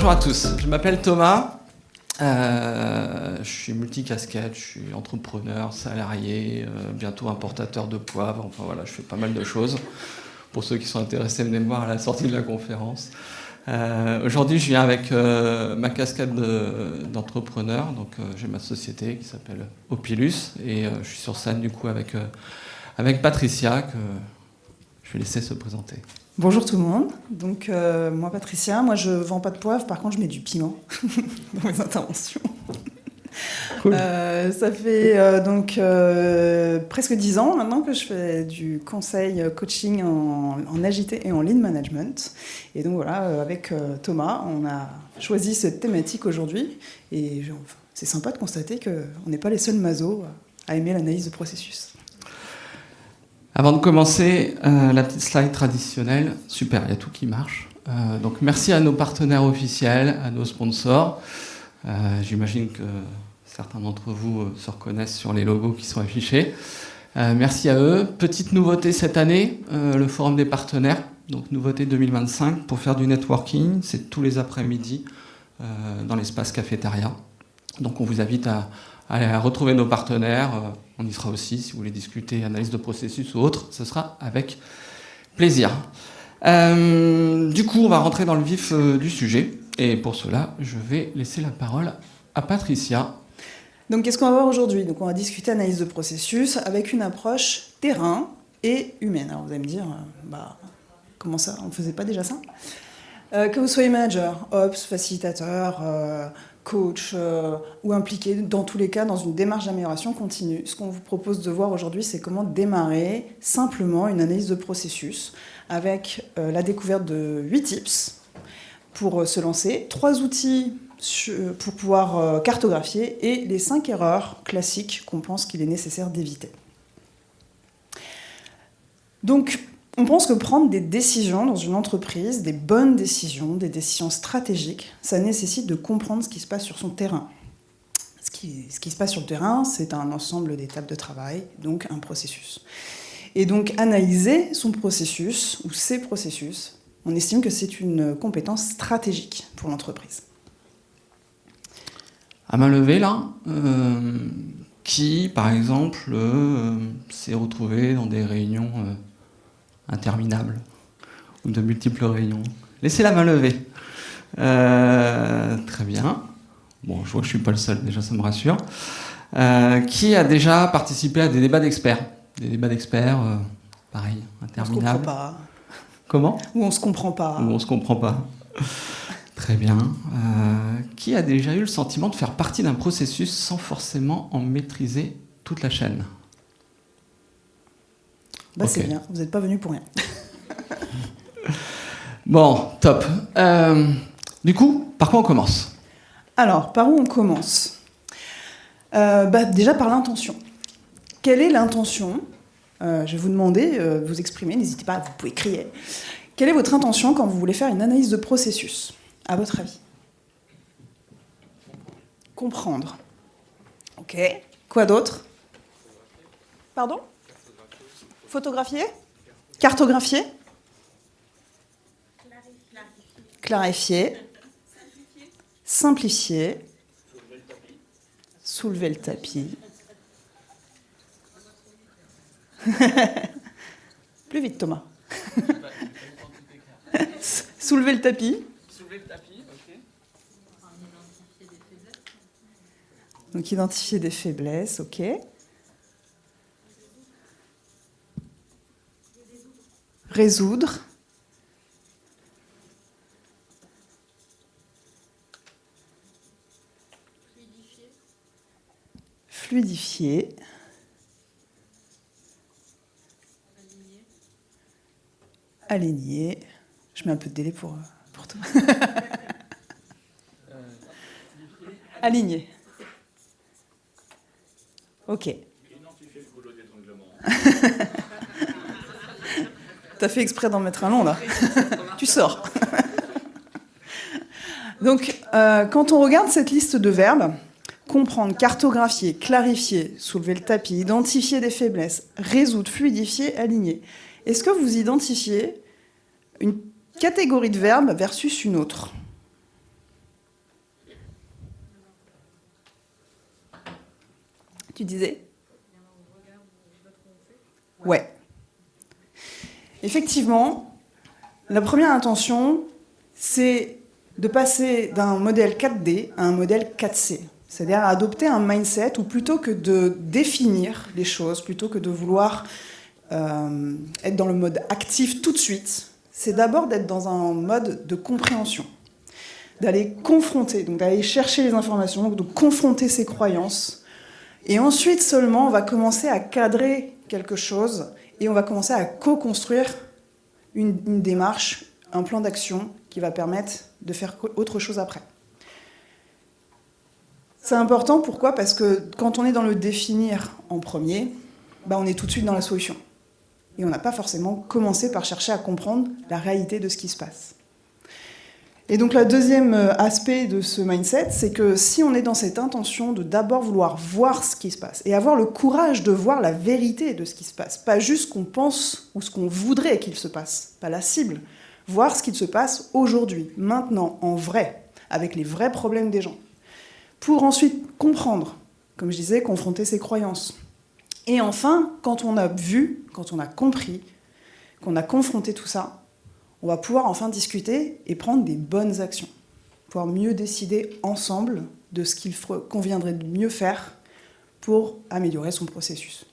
Bonjour à tous, je m'appelle Thomas, je suis multicasquette, je suis entrepreneur, salarié, bientôt importateur de poivre, enfin voilà, je fais pas mal de choses. Pour ceux qui sont intéressés, venez me voir à la sortie de la conférence. Aujourd'hui, je viens avec ma casquette d'entrepreneur, donc j'ai ma société qui s'appelle Opilus, et je suis sur scène du coup avec Patricia, que je vais laisser se présenter. Bonjour tout le monde, donc moi Patricia, moi je vends pas de poivre, par contre je mets du piment dans mes interventions. Cool. Ça fait donc presque 10 ans maintenant que je fais du conseil coaching en agilité et en lean management. Et donc voilà, avec Thomas, on a choisi cette thématique aujourd'hui. Et c'est sympa de constater qu'on n'est pas les seuls masos à aimer l'analyse de processus. Avant de commencer, la petite slide traditionnelle. Super, il y a tout qui marche. Donc merci à nos partenaires officiels, à nos sponsors. J'imagine que certains d'entre vous se reconnaissent sur les logos qui sont affichés. Merci à eux. Petite nouveauté cette année, le forum des partenaires. Donc nouveauté 2025 pour faire du networking. C'est tous les après-midi dans l'espace cafétéria. Donc on vous invite à aller retrouver nos partenaires. On y sera aussi si vous voulez discuter analyse de processus ou autre. Ce sera avec plaisir. Du coup, on va rentrer dans le vif du sujet. Et pour cela, je vais laisser la parole à Patricia. Donc, qu'est-ce qu'on va voir aujourd'hui ? Donc, on va discuter analyse de processus avec une approche terrain et humaine. Alors, vous allez me dire, comment ça ? On ne faisait pas déjà ça ? Que vous soyez manager, ops, facilitateur, coach ou impliqué, dans tous les cas, dans une démarche d'amélioration continue. Ce qu'on vous propose de voir aujourd'hui, c'est comment démarrer simplement une analyse de processus avec la découverte de 8 tips pour se lancer, 3 outils pour pouvoir cartographier et les 5 erreurs classiques qu'on pense qu'il est nécessaire d'éviter. Donc, on pense que prendre des décisions dans une entreprise, des bonnes décisions, des décisions stratégiques, ça nécessite de comprendre ce qui se passe sur son terrain. Ce qui se passe sur le terrain, c'est un ensemble d'étapes de travail, donc un processus. Et donc, analyser son processus ou ses processus, on estime que c'est une compétence stratégique pour l'entreprise. À main levée, là, qui, par exemple, s'est retrouvé dans des réunions interminables ou de multiples réunions. Laissez la main levée. Très bien. Bon, je vois que je ne suis pas le seul, déjà ça me rassure. Qui a déjà participé à des débats d'experts ? Des débats d'experts, pareil, interminables. On se comprend pas. Comment ? Ou on se comprend pas. Ou on se comprend pas. Très bien. Qui a déjà eu le sentiment de faire partie d'un processus sans forcément en maîtriser toute la chaîne ? Okay. C'est bien, vous n'êtes pas venu pour rien. Bon, top. Du coup, par quoi on commence ? Alors, par où on commence ? Déjà par l'intention. Quelle est l'intention ? Je vais vous demander, vous exprimer, n'hésitez pas, vous pouvez crier. Quelle est votre intention quand vous voulez faire une analyse de processus, à votre avis ? Comprendre. Ok. Quoi d'autre ? Pardon ? Photographier ? Cartographier ? Clarifier. Simplifier. Soulever le tapis. Plus vite, Thomas. Soulever le tapis. Soulever le tapis, ok. Donc, identifier des faiblesses, ok. Résoudre. Fluidifier. Aligner. Je mets un peu de délai pour toi. Aligner. Ok. Identifier le goulot d'étranglement. T'as fait exprès d'en mettre un long, là. Tu sors. Donc, quand on regarde cette liste de verbes, comprendre, cartographier, clarifier, soulever le tapis, identifier des faiblesses, résoudre, fluidifier, aligner, est-ce que vous identifiez une catégorie de verbes versus une autre ? Tu disais ? Ouais. Effectivement, la première intention, c'est de passer d'un modèle 4D à un modèle 4C. C'est-à-dire à adopter un mindset où plutôt que de définir les choses, plutôt que de vouloir être dans le mode actif tout de suite, c'est d'abord d'être dans un mode de compréhension, d'aller confronter, donc d'aller chercher les informations, de confronter ses croyances. Et ensuite seulement, on va commencer à cadrer quelque chose et on va commencer à co-construire une démarche, un plan d'action qui va permettre de faire autre chose après. C'est important, pourquoi ? Parce que quand on est dans le définir en premier, on est tout de suite dans la solution. Et on n'a pas forcément commencé par chercher à comprendre la réalité de ce qui se passe. Et donc le deuxième aspect de ce mindset, c'est que si on est dans cette intention de d'abord vouloir voir ce qui se passe, et avoir le courage de voir la vérité de ce qui se passe, pas juste ce qu'on pense ou ce qu'on voudrait qu'il se passe, pas la cible, voir ce qu'il se passe aujourd'hui, maintenant, en vrai, avec les vrais problèmes des gens, pour ensuite comprendre, comme je disais, confronter ses croyances. Et enfin, quand on a vu, quand on a compris, qu'on a confronté tout ça, on va pouvoir enfin discuter et prendre des bonnes actions. Pouvoir mieux décider ensemble de ce qu'il conviendrait de mieux faire pour améliorer son processus.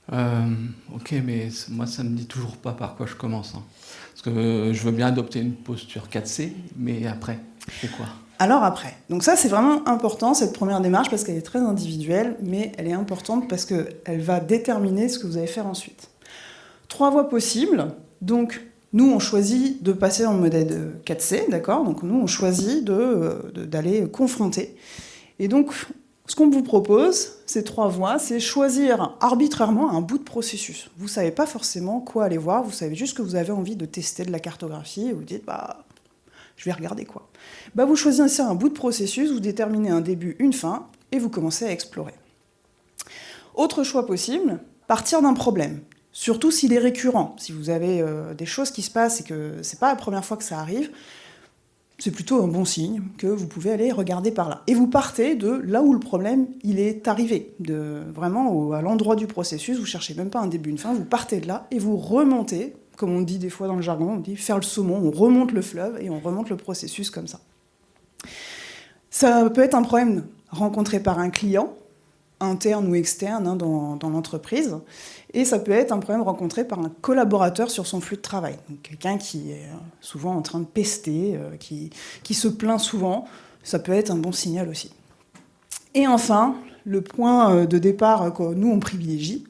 Ok, mais moi, ça ne me dit toujours pas par quoi je commence. Parce que je veux bien adopter une posture 4C, mais après, je fais quoi ? Alors après, donc ça c'est vraiment important, cette première démarche, parce qu'elle est très individuelle, mais elle est importante parce qu'elle va déterminer ce que vous allez faire ensuite. 3 voies possibles. Donc, nous, on choisit de passer dans le modèle 4C, d'accord ? Donc, nous, on choisit d'aller confronter. Et donc, ce qu'on vous propose, ces 3 voies, c'est choisir arbitrairement un bout de processus. Vous ne savez pas forcément quoi aller voir, vous savez juste que vous avez envie de tester de la cartographie, et vous dites, je vais regarder quoi. Vous choisissez un bout de processus, vous déterminez un début, une fin, et vous commencez à explorer. Autre choix possible, partir d'un problème. Surtout s'il est récurrent. Si vous avez des choses qui se passent et que ce n'est pas la première fois que ça arrive, c'est plutôt un bon signe que vous pouvez aller regarder par là. Et vous partez de là où le problème il est arrivé, vraiment à l'endroit du processus, vous ne cherchez même pas un début, une fin, vous partez de là et vous remontez, comme on dit des fois dans le jargon, on dit faire le saumon, on remonte le fleuve et on remonte le processus comme ça. Ça peut être un problème rencontré par un client, interne ou externe dans l'entreprise, et ça peut être un problème rencontré par un collaborateur sur son flux de travail. Donc, quelqu'un qui est souvent en train de pester, qui se plaint souvent, ça peut être un bon signal aussi. Et enfin, le point de départ que nous on privilégie,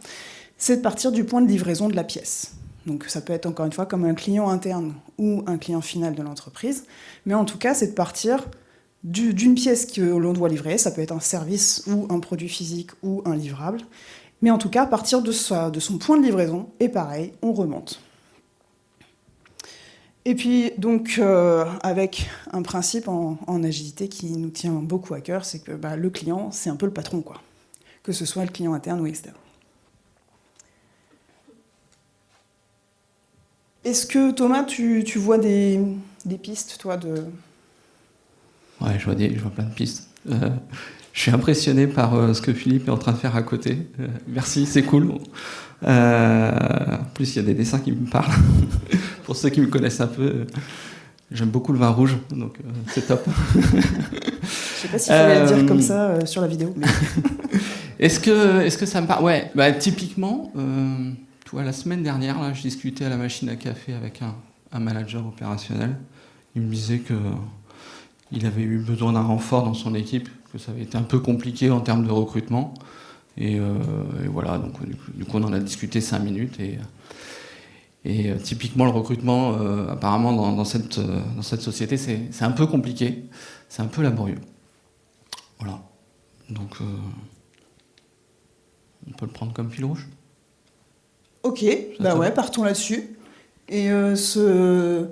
c'est de partir du point de livraison de la pièce. Donc ça peut être encore une fois comme un client interne ou un client final de l'entreprise, mais en tout cas c'est de partir d'une pièce que l'on doit livrer, ça peut être un service ou un produit physique ou un livrable, mais en tout cas à partir de son point de livraison, et pareil, on remonte. Et puis donc avec un principe en agilité qui nous tient beaucoup à cœur, c'est que le client c'est un peu le patron, quoi, que ce soit le client interne ou externe. Est-ce que Thomas, tu vois des pistes, toi, de... Ouais, je vois plein de pistes. Je suis impressionné par ce que Philippe est en train de faire à côté. Merci, c'est cool. En plus, il y a des dessins qui me parlent. Pour ceux qui me connaissent un peu, j'aime beaucoup le vin rouge, donc c'est top. Je sais pas s'il fallait le dire comme ça sur la vidéo. Mais... Est-ce que ça me parle ? Ouais, typiquement, tu vois, la semaine dernière, là, je discutais à la machine à café avec un manager opérationnel. Il me disait qu'il avait eu besoin d'un renfort dans son équipe, que ça avait été un peu compliqué en termes de recrutement. Et voilà, donc du coup, on en a discuté 5 minutes. Et typiquement, le recrutement, apparemment, dans cette société, c'est un peu compliqué, c'est un peu laborieux. Voilà. Donc, on peut le prendre comme fil rouge. Ok, ouais, partons là-dessus. Et ce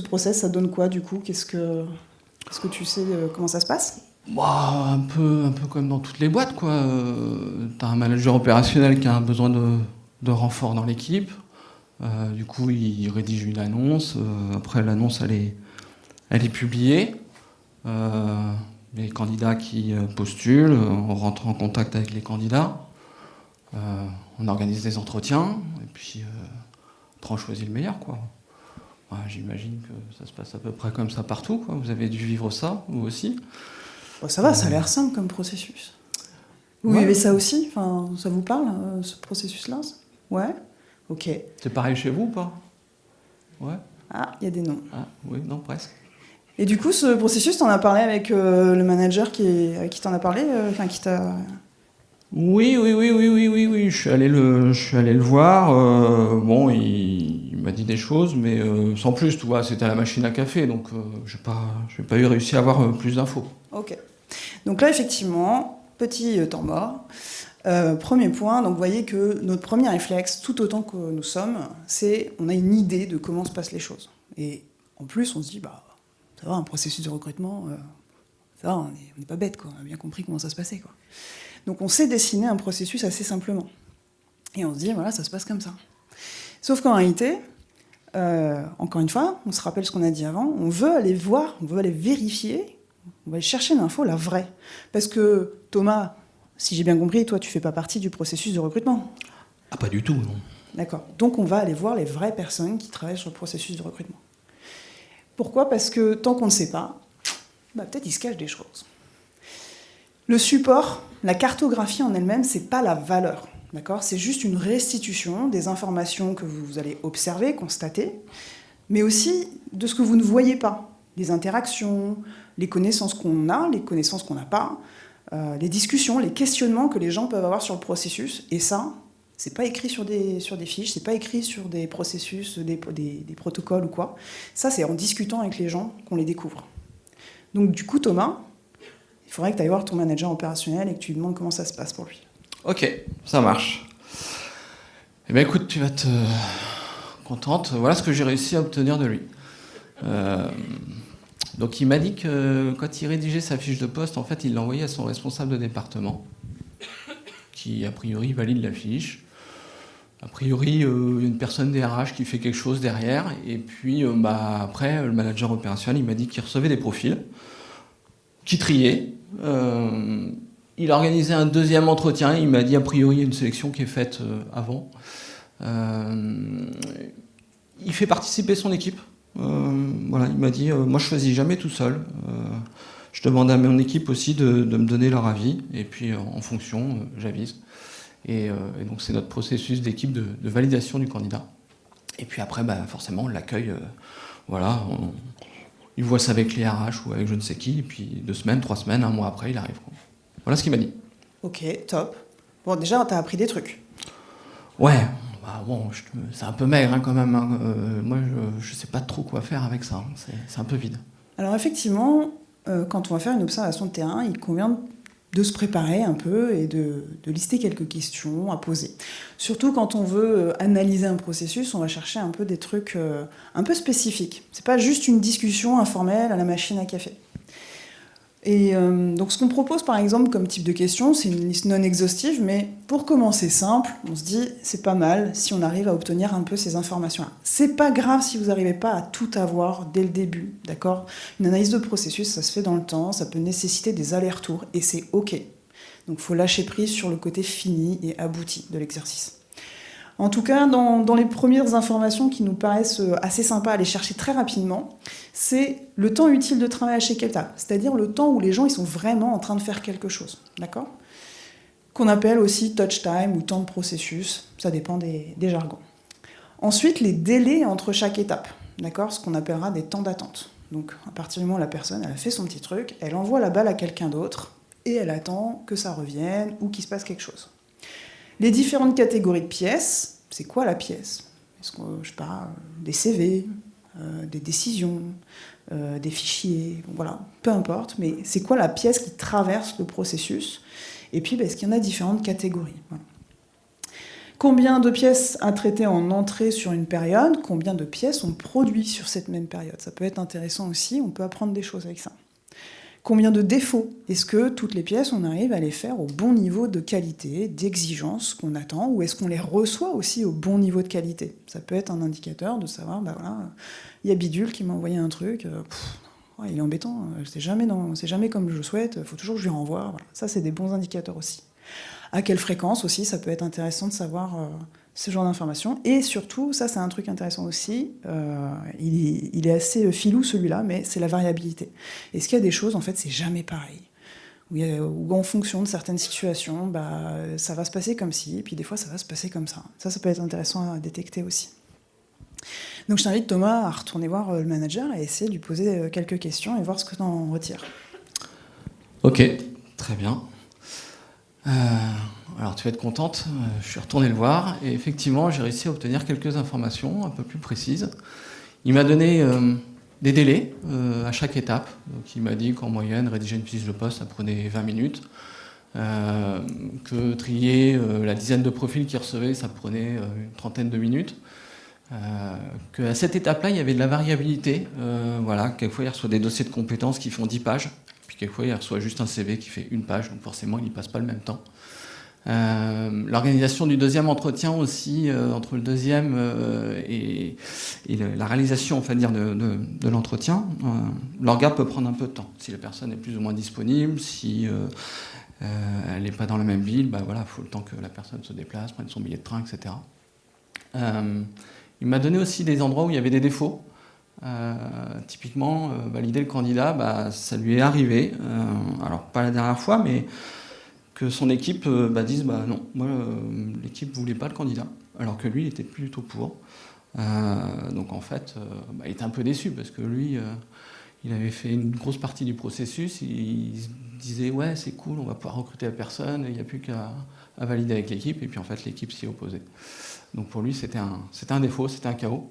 process, ça donne quoi, du coup ? Est-ce que tu sais comment ça se passe ? Un peu comme dans toutes les boîtes, quoi. T'as un manager opérationnel qui a un besoin de renfort dans l'équipe. Du coup, il rédige une annonce. Après, l'annonce, elle est publiée. Il les candidats qui postulent, on rentre en contact avec les candidats, on organise des entretiens, et puis après on choisit le meilleur, quoi. Ouais, j'imagine que ça se passe à peu près comme ça partout, quoi. Vous avez dû vivre ça, vous aussi? Bon, ça va, ça a l'air simple comme processus. Vous Ouais. vivez ça aussi? Enfin, ça vous parle, ce processus-là? Ouais. Ok. C'est pareil chez vous ou pas? Ouais. Ah, il y a des noms. Ah, oui, non, presque. Et du coup, ce processus, t'en as parlé avec le manager avec qui t'en a parlé, qui t'a... Oui. Je suis allé le voir. Bon, il m'a dit des choses, mais sans plus, tu vois, c'était à la machine à café, donc j'ai pas eu réussi à avoir plus d'infos. Ok. Donc là, effectivement, petit temps mort. Premier point, donc vous voyez que notre premier réflexe, tout autant que nous sommes, c'est on a une idée de comment se passent les choses. Et en plus, on se dit, bah, ça va, un processus de recrutement, ça va, on n'est pas bête, quoi. On a bien compris comment ça se passait, quoi. Donc on sait dessiner un processus assez simplement. Et on se dit, voilà, ça se passe comme ça. Sauf qu'en réalité, encore une fois, on se rappelle ce qu'on a dit avant, on veut aller voir, on veut aller vérifier, on va aller chercher l'info, la vraie. Parce que Thomas, si j'ai bien compris, toi, tu fais pas partie du processus de recrutement. Ah, pas du tout, non. D'accord. Donc on va aller voir les vraies personnes qui travaillent sur le processus de recrutement. Pourquoi ? Parce que tant qu'on ne sait pas, bah, peut-être il se cache des choses. Le support, la cartographie en elle-même, c'est pas la valeur. D'accord ? C'est juste une restitution des informations que vous allez observer, constater, mais aussi de ce que vous ne voyez pas. Les interactions, les connaissances qu'on a, les connaissances qu'on n'a pas, les discussions, les questionnements que les gens peuvent avoir sur le processus. Et ça, c'est pas écrit sur des fiches, c'est pas écrit sur des processus, des protocoles ou quoi. Ça, c'est en discutant avec les gens qu'on les découvre. Donc du coup, Thomas, il faudrait que tu ailles voir ton manager opérationnel et que tu lui demandes comment ça se passe pour lui. Ok, ça marche. Eh bien écoute, tu vas te contente. Voilà ce que j'ai réussi à obtenir de lui. Donc il m'a dit que quand il rédigeait sa fiche de poste, en fait, il l'a envoyée à son responsable de département, qui a priori valide la fiche. A priori, il y a une personne des RH qui fait quelque chose derrière. Et puis après, le manager opérationnel, il m'a dit qu'il recevait des profils, qu'il triait. Il a organisé un deuxième entretien. Il m'a dit, a priori, il y a une sélection qui est faite avant. Il fait participer son équipe. Voilà, il m'a dit, moi je choisis jamais tout seul. Je demande à mon équipe aussi de me donner leur avis. Et puis en fonction, j'avise. Et donc c'est notre processus d'équipe de validation du candidat. Et puis après, forcément, on l'accueille. Voilà, il voit ça avec les RH ou avec je ne sais qui. Et puis 2 semaines, 3 semaines, 1 mois après, il arrive, quoi. Voilà ce qu'il m'a dit. Ok, top. Bon, déjà, t'as appris des trucs. Ouais, bon, c'est un peu maigre quand même. Hein. Moi, je sais pas trop quoi faire avec ça. Hein. C'est un peu vide. Alors effectivement, quand on va faire une observation de terrain, il convient de se préparer un peu et de lister quelques questions à poser. Surtout quand on veut analyser un processus, on va chercher un peu des trucs un peu spécifiques. C'est pas juste une discussion informelle à la machine à café. Et donc ce qu'on propose par exemple comme type de question, c'est une liste non exhaustive, mais pour commencer simple, on se dit c'est pas mal si on arrive à obtenir un peu ces informations-là. C'est pas grave si vous n'arrivez pas à tout avoir dès le début, d'accord ? Une analyse de processus, ça se fait dans le temps, ça peut nécessiter des allers-retours, et c'est ok. Donc il faut lâcher prise sur le côté fini et abouti de l'exercice. En tout cas, dans les premières informations qui nous paraissent assez sympas à aller chercher très rapidement, c'est le temps utile de travail à chaque étape, c'est-à-dire le temps où les gens ils sont vraiment en train de faire quelque chose, d'accord ? Qu'on appelle aussi touch time ou temps de processus, ça dépend des jargons. Ensuite, les délais entre chaque étape, d'accord ? Ce qu'on appellera des temps d'attente. Donc, à partir du moment où la personne elle a fait son petit truc, elle envoie la balle à quelqu'un d'autre et elle attend que ça revienne ou qu'il se passe quelque chose. Les différentes catégories de pièces, c'est quoi la pièce ? Est-ce que, je sais pas, des CV, des décisions, des fichiers, bon, voilà, peu importe, mais c'est quoi la pièce qui traverse le processus ? Et puis, est-ce qu'il y en a différentes catégories ? Voilà. Combien de pièces à traiter en entrée sur une période ? Combien de pièces on produit sur cette même période ? Ça peut être intéressant aussi, on peut apprendre des choses avec ça. Combien de défauts ? Est-ce que toutes les pièces, on arrive à les faire au bon niveau de qualité, d'exigence qu'on attend, ou est-ce qu'on les reçoit aussi au bon niveau de qualité ? Ça peut être un indicateur de savoir, voilà, il y a Bidule qui m'a envoyé un truc, Oh, il est embêtant, c'est jamais comme je le souhaite, il faut toujours que je lui renvoie. Voilà. Ça, c'est des bons indicateurs aussi. À quelle fréquence aussi, ça peut être intéressant de savoir ce genre d'informations. Et surtout, ça c'est un truc intéressant aussi, il est assez filou celui-là, mais c'est la variabilité. Est-ce qu'il y a des choses, en fait, c'est jamais pareil, où en fonction de certaines situations, ça va se passer comme ci, et puis des fois ça va se passer comme ça. Ça peut être intéressant à détecter aussi. Donc je t'invite Thomas à retourner voir le manager et essayer de lui poser quelques questions et voir ce que tu en retires. Ok, très bien. Alors tu vas être contente, je suis retourné le voir et effectivement j'ai réussi à obtenir quelques informations un peu plus précises. Il m'a donné des délais à chaque étape. Donc, il m'a dit qu'en moyenne, rédiger une fiche de poste, ça prenait 20 minutes. Que trier la dizaine de profils qu'il recevait, ça prenait une trentaine de minutes. Qu'à cette étape-là, il y avait de la variabilité. Voilà, quelquefois, il reçoit des dossiers de compétences qui font 10 pages. Puis quelquefois, il reçoit juste un CV qui fait 1 page. Donc forcément, il n'y passe pas le même temps. L'organisation du deuxième entretien aussi, entre le deuxième et la réalisation, on va dire, de l'entretien, l'orga peut prendre un peu de temps. Si la personne est plus ou moins disponible, si elle n'est pas dans la même ville, voilà, faut le temps que la personne se déplace, prenne son billet de train, etc. Il m'a donné aussi des endroits où il y avait des défauts. Typiquement, valider le candidat, ça lui est arrivé. Alors, pas la dernière fois, mais que son équipe dise non, moi l'équipe voulait pas le candidat, alors que lui il était plutôt pour. Donc en fait, il était un peu déçu parce que lui, il avait fait une grosse partie du processus, il se disait ouais c'est cool, on va pouvoir recruter la personne, il n'y a plus qu'à valider avec l'équipe, et puis en fait l'équipe s'y opposait. Donc pour lui c'était un défaut, c'était un chaos.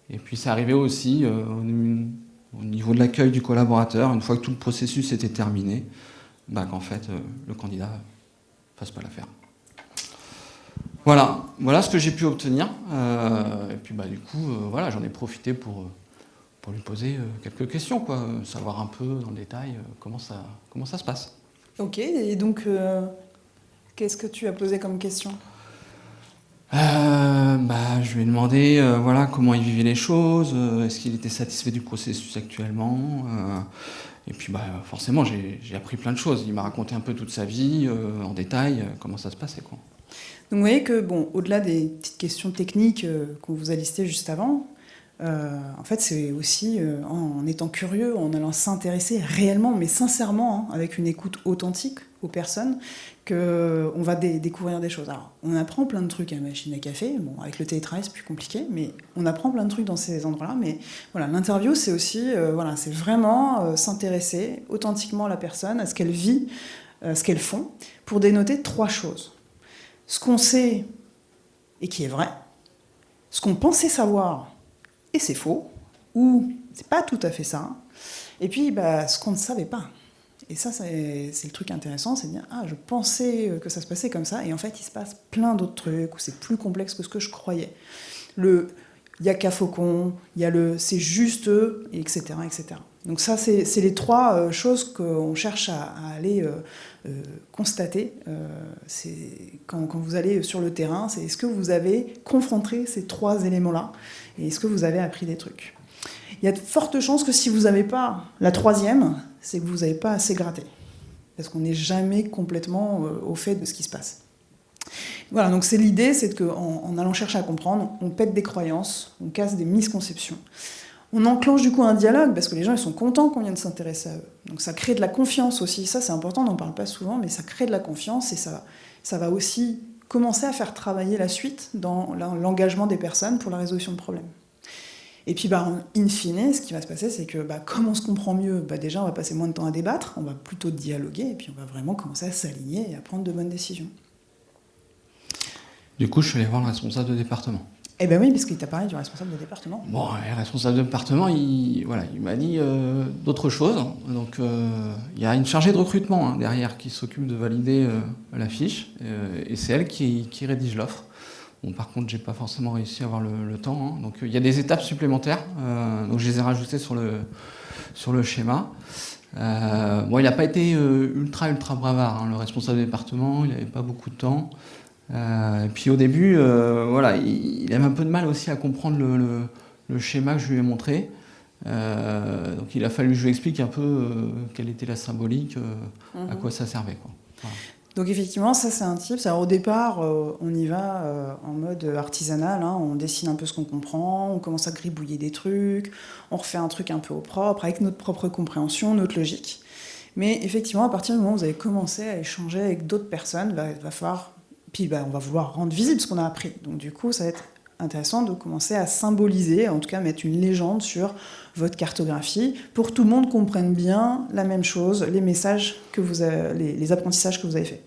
Et puis ça arrivait aussi au niveau de l'accueil du collaborateur, une fois que tout le processus était terminé, qu'en fait, le candidat ne fasse pas l'affaire. Voilà ce que j'ai pu obtenir. Et puis, du coup, j'en ai profité pour lui poser quelques questions, savoir un peu dans le détail comment ça se passe. Ok, et donc, qu'est-ce que tu as posé comme question ? Je lui ai demandé comment il vivait les choses, est-ce qu'il était satisfait du processus actuellement. Et puis forcément, j'ai appris plein de choses. Il m'a raconté un peu toute sa vie, en détail, comment ça se passait. Donc vous voyez que, au-delà des petites questions techniques qu'on vous a listées juste avant, en fait, c'est aussi en étant curieux, en allant s'intéresser réellement, mais sincèrement, avec une écoute authentique aux personnes, qu'on va découvrir des choses. Alors, on apprend plein de trucs à la machine à café. Avec le télétravail, c'est plus compliqué, mais on apprend plein de trucs dans ces endroits-là. Mais voilà, l'interview, c'est aussi, c'est vraiment s'intéresser authentiquement à la personne, à ce qu'elle vit, ce qu'elles font, pour dénoter 3 choses. Ce qu'on sait et qui est vrai, ce qu'on pensait savoir et c'est faux, ou c'est pas tout à fait ça, et puis ce qu'on ne savait pas. Et ça, c'est le truc intéressant, c'est de dire « je pensais que ça se passait comme ça, et en fait, il se passe plein d'autres trucs, où c'est plus complexe que ce que je croyais. » Il y a qu'à Faucon, il y a c'est juste eux, etc., etc. Donc ça, c'est les 3 choses qu'on cherche à aller constater. Quand vous allez sur le terrain, c'est est-ce que vous avez confronté ces 3 éléments-là, et est-ce que vous avez appris des trucs. Il y a de fortes chances que si vous n'avez pas la 3e, c'est que vous n'avez pas assez gratté. Parce qu'on n'est jamais complètement au fait de ce qui se passe. Voilà, donc l'idée, c'est qu'en allant chercher à comprendre, on pète des croyances, on casse des misconceptions. On enclenche du coup un dialogue, parce que les gens ils sont contents qu'on vienne s'intéresser à eux. Donc ça crée de la confiance aussi, ça c'est important, on n'en parle pas souvent, mais ça crée de la confiance, et ça va aussi commencer à faire travailler la suite dans l'engagement des personnes pour la résolution de problèmes. Et puis, in fine, ce qui va se passer, c'est que comme on se comprend mieux, déjà, on va passer moins de temps à débattre, on va plutôt dialoguer, et puis on va vraiment commencer à s'aligner et à prendre de bonnes décisions. Du coup, je suis allé voir le responsable de département. Eh bien oui, parce qu'il t'a parlé du responsable de département. Le responsable de département, il m'a dit d'autres choses. Donc, il y a une chargée de recrutement derrière qui s'occupe de valider la fiche, et c'est elle qui rédige l'offre. Bon, par contre, j'ai pas forcément réussi à avoir le temps. Donc, il y a des étapes supplémentaires. Donc, je les ai rajoutées sur le schéma. Il n'a pas été ultra bravard, le responsable de département. Il n'avait pas beaucoup de temps. Et puis, au début, il avait un peu de mal aussi à comprendre le schéma que je lui ai montré. Donc il a fallu que je lui explique un peu quelle était la symbolique, à quoi ça servait, quoi. Voilà. Donc effectivement, ça c'est un tip. Alors, au départ, on y va en mode artisanal, hein. On dessine un peu ce qu'on comprend, on commence à gribouiller des trucs, on refait un truc un peu au propre, avec notre propre compréhension, notre logique. Mais effectivement, à partir du moment où vous avez commencé à échanger avec d'autres personnes, il va falloir... Puis on va vouloir rendre visible ce qu'on a appris. Donc du coup, ça va être intéressant de commencer à symboliser, en tout cas mettre une légende sur votre cartographie, pour que tout le monde comprenne bien la même chose, les messages que vous avez, les apprentissages que vous avez faits.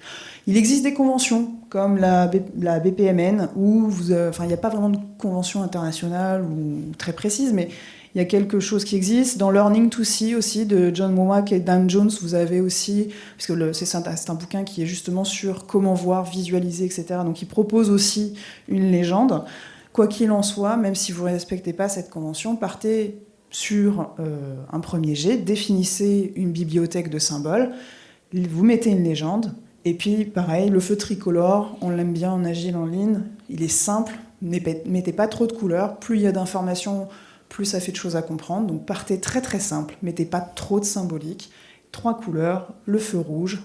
Il existe des conventions, comme la BPMN, où il n'y a pas vraiment de convention internationale ou très précise, mais il y a quelque chose qui existe. Dans Learning to See aussi, de John Womack et Dan Jones, vous avez aussi, parce que c'est un bouquin qui est justement sur comment voir, visualiser, etc. Donc il propose aussi une légende. Quoi qu'il en soit, même si vous ne respectez pas cette convention, partez sur un premier jet, définissez une bibliothèque de symboles, vous mettez une légende, et puis pareil, le feu tricolore, on l'aime bien en agile en ligne, il est simple, mettez pas trop de couleurs, plus il y a d'informations, plus ça fait de choses à comprendre, donc partez très très simple, mettez pas trop de symbolique, 3 couleurs, le feu rouge,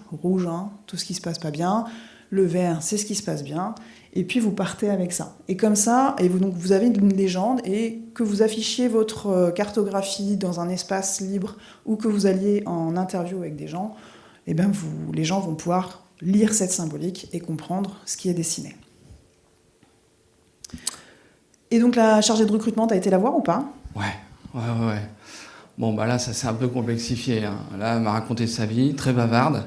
hein, tout ce qui se passe pas bien, le vert, c'est ce qui se passe bien, et puis vous partez avec ça. Et comme ça, donc vous avez une légende, et que vous affichiez votre cartographie dans un espace libre, ou que vous alliez en interview avec des gens, et ben les gens vont pouvoir lire cette symbolique et comprendre ce qui est dessiné. Et donc la chargée de recrutement, t'as été la voir ou pas ? Ouais. Bon, bah là, ça s'est un peu complexifié, hein. Là, elle m'a raconté sa vie, très bavarde.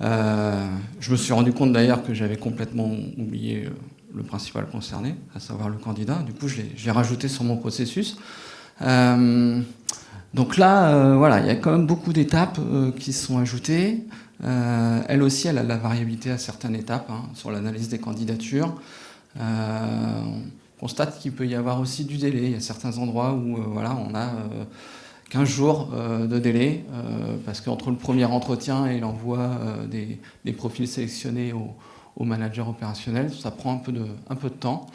Je me suis rendu compte d'ailleurs que j'avais complètement oublié le principal concerné, à savoir le candidat. Du coup, je l'ai rajouté sur mon processus. Donc là, voilà, il y a quand même beaucoup d'étapes qui sont ajoutées. Elle aussi, elle a de la variabilité à certaines étapes, hein, sur l'analyse des candidatures. On constate qu'il peut y avoir aussi du délai. Il y a certains endroits où voilà, on a 15 jours de délai, parce qu'entre le premier entretien et l'envoi des profils sélectionnés au manager opérationnel, ça prend un peu de temps.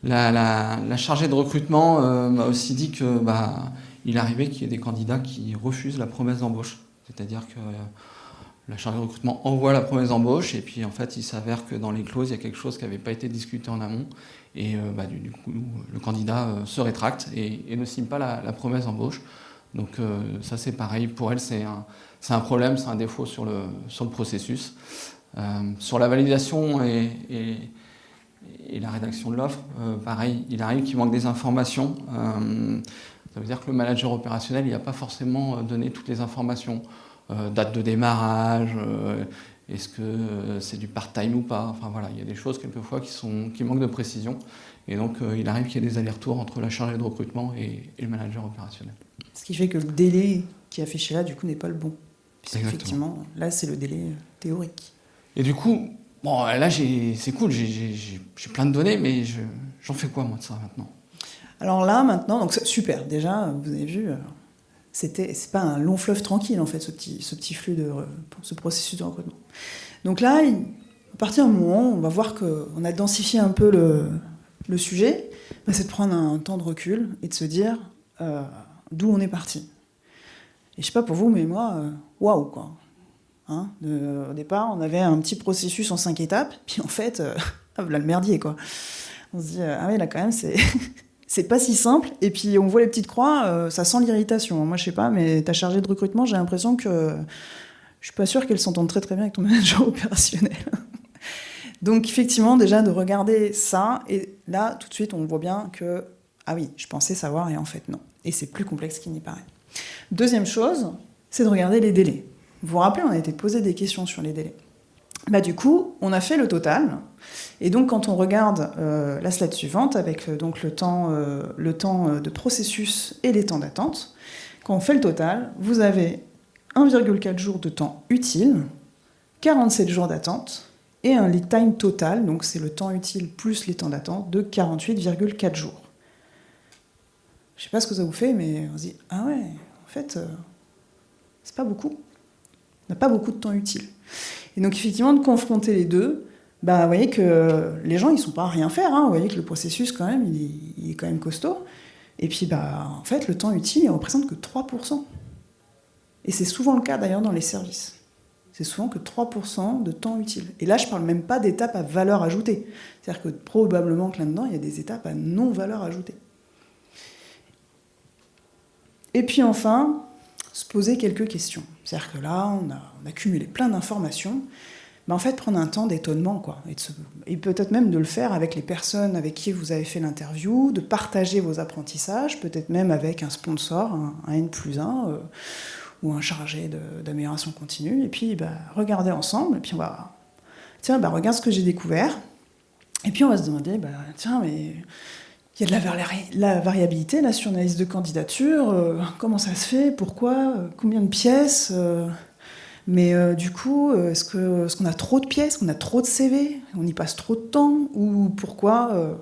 La chargée de recrutement m'a aussi dit que il arrivait qu'il y ait des candidats qui refusent la promesse d'embauche. C'est-à-dire que la chargée de recrutement envoie la promesse d'embauche, et puis en fait il s'avère que dans les clauses il y a quelque chose qui n'avait pas été discuté en amont, et du coup le candidat se rétracte et ne signe pas la promesse d'embauche. Donc ça c'est pareil, pour elle c'est un problème, c'est un défaut sur le processus. Sur la validation et la rédaction de l'offre, pareil, il arrive qu'il manque des informations. Ça veut dire que le manager opérationnel il n'a pas forcément donné toutes les informations. Date de démarrage, est-ce que c'est du part-time ou pas, enfin voilà, il y a des choses quelquefois qui manquent de précision, et donc il arrive qu'il y ait des allers-retours entre la chargée de recrutement et le manager opérationnel. Ce qui fait que le délai qui est affiché là, du coup, n'est pas le bon. Puisqu'effectivement, là, c'est le délai théorique. Et du coup, bon, là, c'est cool, j'ai plein de données, mais j'en fais quoi, moi, de ça, maintenant ? Alors là, maintenant, donc super, déjà, vous avez vu... c'est pas un long fleuve tranquille, en fait, ce petit flux ce processus de recrutement. Donc là, à partir d'un moment, on va voir qu'on a densifié un peu le sujet, c'est de prendre un temps de recul et de se dire d'où on est parti. Et je sais pas pour vous, mais moi, waouh, quoi. Hein, au départ, on avait un petit processus en 5 étapes, puis en fait, là, le merdier, quoi. On se dit, ah oui, là, quand même, c'est pas si simple, et puis on voit les petites croix, ça sent l'irritation. Moi, je sais pas, mais ta chargée de recrutement, j'ai l'impression que je suis pas sûre qu'elle s'entende très très bien avec ton manager opérationnel. Donc, effectivement, déjà, de regarder ça, et là, tout de suite, on voit bien que, ah oui, je pensais savoir, et en fait, non. Et c'est plus complexe qu'il n'y paraît. Deuxième chose, c'est de regarder les délais. Vous vous rappelez, on a été posé des questions sur les délais. Du coup, on a fait le total. Et donc, quand on regarde la slide suivante, avec donc le temps de processus et les temps d'attente, quand on fait le total, vous avez 1,4 jours de temps utile, 47 jours d'attente, et un lead time total, donc c'est le temps utile plus les temps d'attente, de 48,4 jours. Je ne sais pas ce que ça vous fait, mais on se dit, ah ouais, en fait, c'est pas beaucoup. On n'a pas beaucoup de temps utile. Et donc, effectivement, de confronter les deux, vous voyez que les gens, ils ne sont pas à rien faire. Hein. Vous voyez que le processus, quand même, il est quand même costaud. Et puis, en fait, le temps utile, il ne représente que 3%. Et c'est souvent le cas, d'ailleurs, dans les services. C'est souvent que 3% de temps utile. Et là, je ne parle même pas d'étapes à valeur ajoutée. C'est-à-dire que probablement que là-dedans, il y a des étapes à non-valeur ajoutée. Et puis enfin, se poser quelques questions. C'est-à-dire que là, on a cumulé plein d'informations. Mais en fait, prendre un temps d'étonnement, quoi. Et peut-être même de le faire avec les personnes avec qui vous avez fait l'interview, de partager vos apprentissages, peut-être même avec un sponsor, un N+1, ou un chargé d'amélioration continue. Et puis, regarder ensemble. Et puis, regarde ce que j'ai découvert. Et puis, on va se demander, mais il y a de la variabilité là, sur une liste de candidature. Comment ça se fait? Pourquoi? Combien de pièces? Mais du coup, est-ce qu'on a trop de pièces? Qu'on a trop de CV? On y passe trop de temps? Ou pourquoi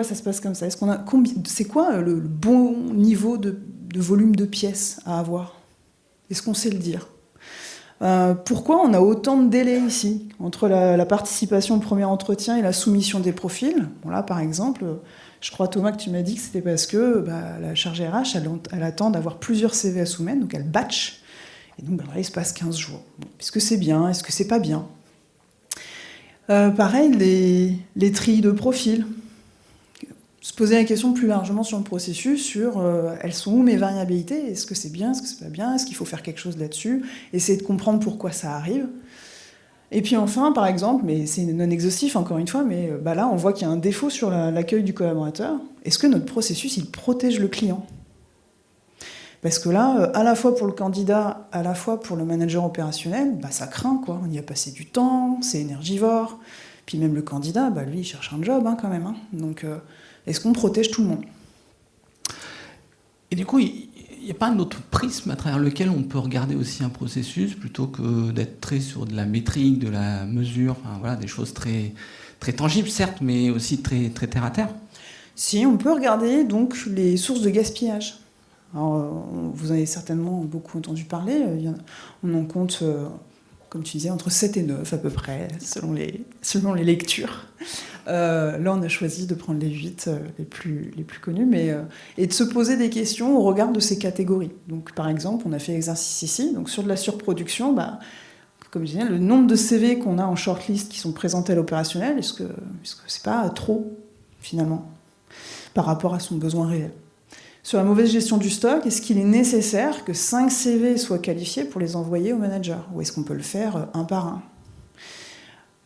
ça se passe comme ça? C'est quoi le bon niveau de volume de pièces à avoir? Est-ce qu'on sait le dire? Pourquoi on a autant de délais ici entre la participation au premier entretien et la soumission des profils? Bon, là, par exemple, je crois, Thomas, que tu m'as dit que c'était parce que la chargée RH, elle attend d'avoir plusieurs CV à soumettre, donc elle batch. Et donc, là, il se passe 15 jours. Bon, est-ce que c'est bien? Est-ce que c'est pas bien? Pareil, les trilles de profils. Se poser la question plus largement sur le processus, sur elles sont où mes variabilités? Est-ce que c'est bien? Est-ce que c'est pas bien? Est-ce qu'il faut faire quelque chose là-dessus? Essayer de comprendre pourquoi ça arrive. Et puis enfin, par exemple, mais c'est non exhaustif encore une fois, mais là on voit qu'il y a un défaut sur l'accueil du collaborateur. Est-ce que notre processus, il protège le client? Parce que là, à la fois pour le candidat, à la fois pour le manager opérationnel, ça craint, quoi. On y a passé du temps, c'est énergivore. Puis même le candidat, lui, il cherche un job quand même. Donc, est-ce qu'on protège tout le monde? Et du coup, il n'y a pas un autre prisme à travers lequel on peut regarder aussi un processus, plutôt que d'être très sur de la métrique, de la mesure, des choses très, très tangibles, certes, mais aussi très, très terre à terre? Si, on peut regarder donc les sources de gaspillage. Alors, vous en avez certainement beaucoup entendu parler. On en compte, comme tu disais, entre 7 et 9 à peu près, selon les lectures. Là, on a choisi de prendre les 8 les plus connus, et de se poser des questions au regard de ces catégories. Donc, par exemple, on a fait l'exercice ici. Donc, sur de la surproduction, comme je disais, le nombre de CV qu'on a en shortlist qui sont présentés à l'opérationnel, est-ce que c'est pas trop, finalement, par rapport à son besoin réel? Sur la mauvaise gestion du stock, est-ce qu'il est nécessaire que 5 CV soient qualifiés pour les envoyer au manager? Ou est-ce qu'on peut le faire un par un?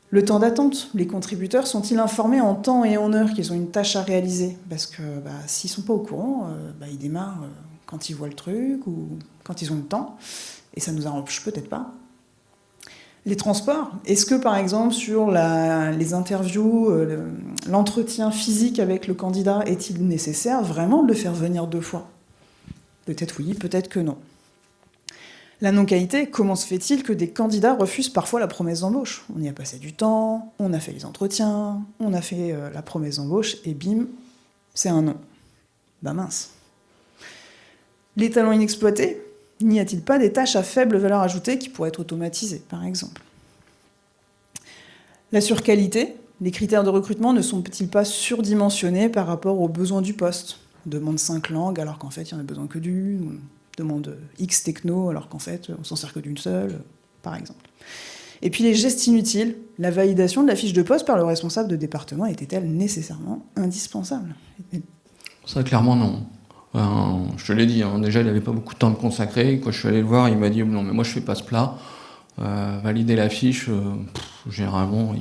Le temps d'attente, les contributeurs sont-ils informés en temps et en heure qu'ils ont une tâche à réaliser? Parce que s'ils ne sont pas au courant, ils démarrent quand ils voient le truc ou quand ils ont le temps, et ça ne nous arrange peut-être pas. Les transports, est-ce que par exemple sur les interviews, l'entretien physique avec le candidat, est-il nécessaire vraiment de le faire venir 2 fois? Peut-être oui, peut-être que non. La non-qualité, comment se fait-il que des candidats refusent parfois la promesse d'embauche? On y a passé du temps, on a fait les entretiens, on a fait la promesse d'embauche, et bim, c'est un non. Mince. Les talents inexploités, n'y a-t-il pas des tâches à faible valeur ajoutée qui pourraient être automatisées, par exemple? La surqualité, les critères de recrutement ne sont-ils pas surdimensionnés par rapport aux besoins du poste? On demande 5 langues alors qu'en fait il n'y en a besoin que d'une, on demande X techno alors qu'en fait on s'en sert que d'une seule, par exemple. Et puis les gestes inutiles, la validation de la fiche de poste par le responsable de département était-elle nécessairement indispensable? Ça, clairement, non. Je te l'ai dit, déjà, il n'avait pas beaucoup de temps de consacrer. Quand je suis allé le voir, il m'a dit « Non, mais moi, je ne fais pas ce plat. Valider la fiche, généralement,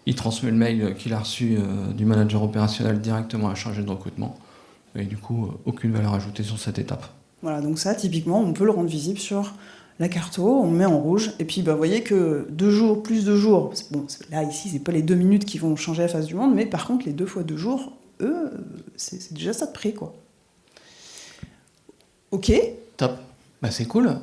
il transmet le mail qu'il a reçu du manager opérationnel directement à la chargée de recrutement. Et du coup, aucune valeur ajoutée sur cette étape. » Voilà, donc ça, typiquement, on peut le rendre visible sur la carto, on met en rouge, et puis vous voyez que 2 jours, plus 2 jours, bon, là, ici, c'est pas les 2 minutes qui vont changer la face du monde, mais par contre, les 2 fois 2 jours, eux, c'est déjà ça de près, quoi. Ok. Top. C'est cool.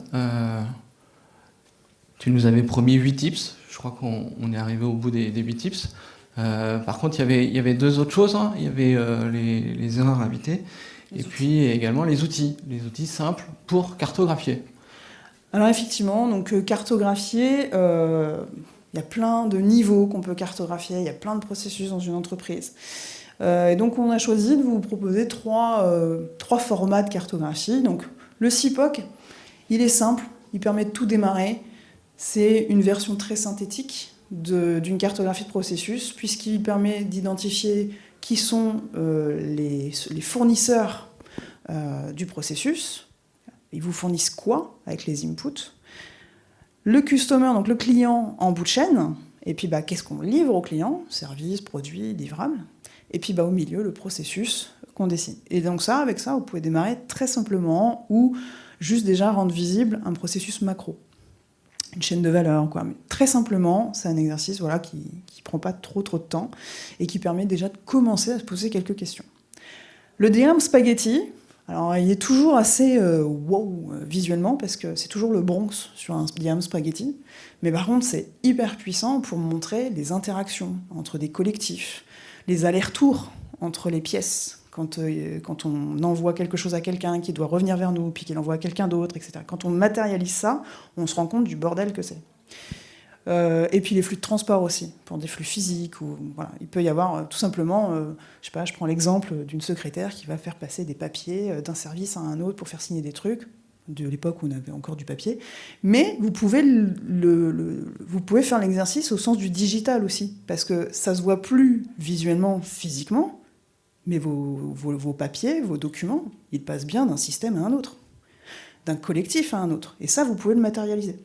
Tu nous avais promis 8 tips. Je crois qu'on est arrivé au bout des 8 tips. Par contre, il y avait 2 autres choses. Il y avait les erreurs à éviter. Et puis également les outils simples pour cartographier. Alors effectivement, donc cartographier, il y a plein de niveaux qu'on peut cartographier, il y a plein de processus dans une entreprise. Et donc on a choisi de vous proposer trois formats de cartographie. Donc le CIPOC, il est simple, il permet de tout démarrer. C'est une version très synthétique d'une cartographie de processus, puisqu'il permet d'identifier qui sont les fournisseurs du processus. Ils vous fournissent quoi avec les inputs. Le customer, donc le client en bout de chaîne. Et puis qu'est-ce qu'on livre au client? Services, produits, livrables. Et puis au milieu, le processus qu'on dessine. Et donc avec ça, vous pouvez démarrer très simplement ou juste déjà rendre visible un processus macro. Une chaîne de valeur, quoi. Mais très simplement, c'est un exercice qui ne prend pas trop de temps et qui permet déjà de commencer à se poser quelques questions. Le diagramme spaghetti, alors il est toujours assez wow visuellement parce que c'est toujours le Bronx sur un diagramme spaghetti. Mais par contre, c'est hyper puissant pour montrer les interactions entre des collectifs, les allers-retours entre les pièces. Quand on envoie quelque chose à quelqu'un qui doit revenir vers nous, puis qu'il envoie à quelqu'un d'autre, etc. Quand on matérialise ça, on se rend compte du bordel que c'est. Et puis les flux de transport aussi, pour des flux physiques. Il peut y avoir tout simplement, je prends l'exemple d'une secrétaire qui va faire passer des papiers d'un service à un autre pour faire signer des trucs, de l'époque où on avait encore du papier. Mais vous pouvez faire l'exercice au sens du digital aussi, parce que ça se voit plus visuellement, physiquement, mais vos papiers, vos documents, ils passent bien d'un système à un autre, d'un collectif à un autre. Et ça, vous pouvez le matérialiser.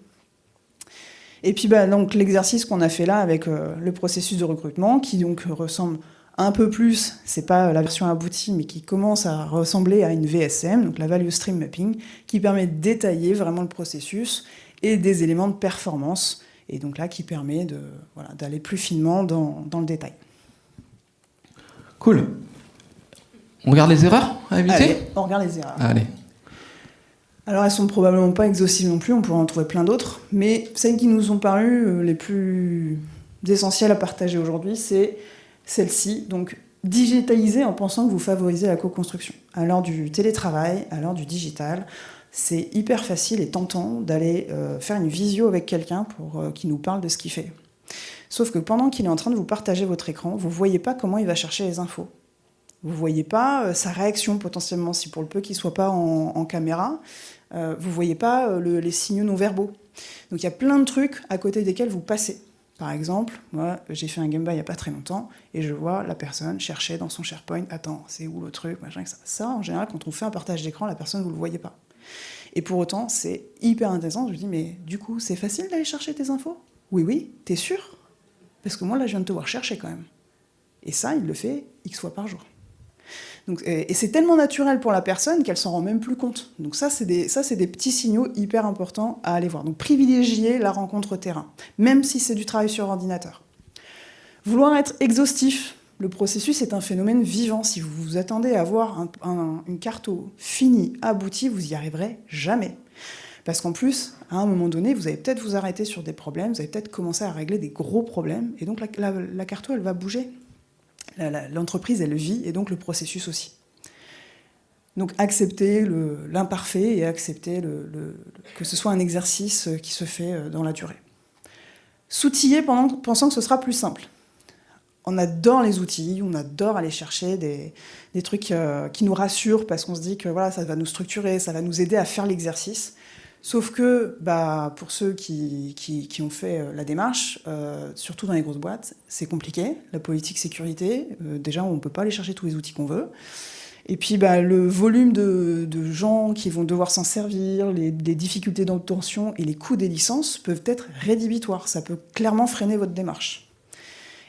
Et puis donc, l'exercice qu'on a fait là avec le processus de recrutement, qui donc ressemble un peu plus, c'est pas la version aboutie, mais qui commence à ressembler à une VSM, donc la Value Stream Mapping, qui permet de détailler vraiment le processus et des éléments de performance, et donc là, qui permet d'aller plus finement dans le détail. Cool. On regarde les erreurs à éviter ? Allez, on regarde les erreurs. Allez. Alors, elles sont probablement pas exhaustives non plus, on pourrait en trouver plein d'autres, mais celles qui nous ont paru les plus essentielles à partager aujourd'hui, c'est celle-ci. Donc, digitaliser en pensant que vous favorisez la co-construction. À l'heure du télétravail, à l'heure du digital, c'est hyper facile et tentant d'aller faire une visio avec quelqu'un pour qu'il nous parle de ce qu'il fait. Sauf que pendant qu'il est en train de vous partager votre écran, vous ne voyez pas comment il va chercher les infos. Vous ne voyez pas sa réaction potentiellement, si pour le peu qu'il ne soit pas en caméra. Vous ne voyez pas les signaux non-verbaux. Donc il y a plein de trucs à côté desquels vous passez. Par exemple, moi, j'ai fait un Gemba il n'y a pas très longtemps, et je vois la personne chercher dans son SharePoint, attends, c'est où le truc, machin, etc. Ça, en général, quand on fait un partage d'écran, la personne, vous ne le voyez pas. Et pour autant, c'est hyper intéressant. Je me dis, mais du coup, c'est facile d'aller chercher tes infos ? Oui, t'es sûr ? Parce que moi, là, je viens de te voir chercher quand même. Et ça, il le fait X fois par jour. Donc, et c'est tellement naturel pour la personne qu'elle s'en rend même plus compte. Donc ça, c'est des petits signaux hyper importants à aller voir. Donc privilégier la rencontre terrain, même si c'est du travail sur ordinateur. Vouloir être exhaustif, le processus est un phénomène vivant. Si vous vous attendez à avoir une carto finie, aboutie, vous y arriverez jamais. Parce qu'en plus, à un moment donné, vous allez peut-être vous arrêter sur des problèmes, vous allez peut-être commencer à régler des gros problèmes, et donc la carto, elle va bouger. L'entreprise, elle vit, et donc le processus aussi. Donc accepter l'imparfait et accepter que ce soit un exercice qui se fait dans la durée. S'outiller pensant que ce sera plus simple. On adore les outils, on adore aller chercher des trucs qui nous rassurent parce qu'on se dit que voilà, ça va nous structurer, ça va nous aider à faire l'exercice. Sauf que pour ceux qui ont fait la démarche, surtout dans les grosses boîtes, c'est compliqué. La politique sécurité, déjà on ne peut pas aller chercher tous les outils qu'on veut. Et puis le volume de gens qui vont devoir s'en servir, les difficultés d'obtention et les coûts des licences peuvent être rédhibitoires. Ça peut clairement freiner votre démarche.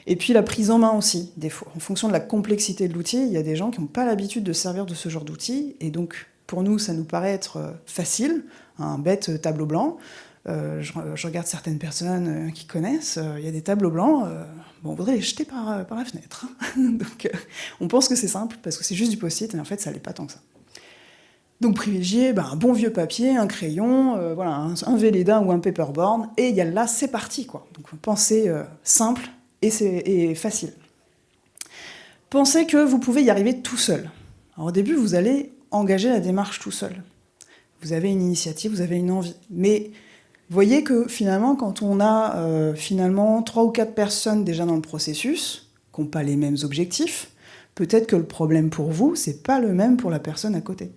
Et puis la prise en main aussi. Des fois, en fonction de la complexité de l'outil, il y a des gens qui n'ont pas l'habitude de se servir de ce genre d'outil. Et donc pour nous, ça nous paraît être facile, un bête tableau blanc. Je regarde certaines personnes qui connaissent, il y a des tableaux blancs, on voudrait les jeter par la fenêtre. Donc on pense que c'est simple, parce que c'est juste du post-it, et en fait ça l'est pas tant que ça. Donc privilégier un bon vieux papier, un crayon, un Velleda ou un paperboard, et là c'est parti, quoi. Donc pensez simple et facile. Pensez que vous pouvez y arriver tout seul. Alors au début, vous allez engager la démarche tout seul. Vous avez une initiative, vous avez une envie. Mais voyez que finalement, quand on a 3 ou 4 personnes déjà dans le processus, qui n'ont pas les mêmes objectifs, peut-être que le problème pour vous, c'est pas le même pour la personne à côté.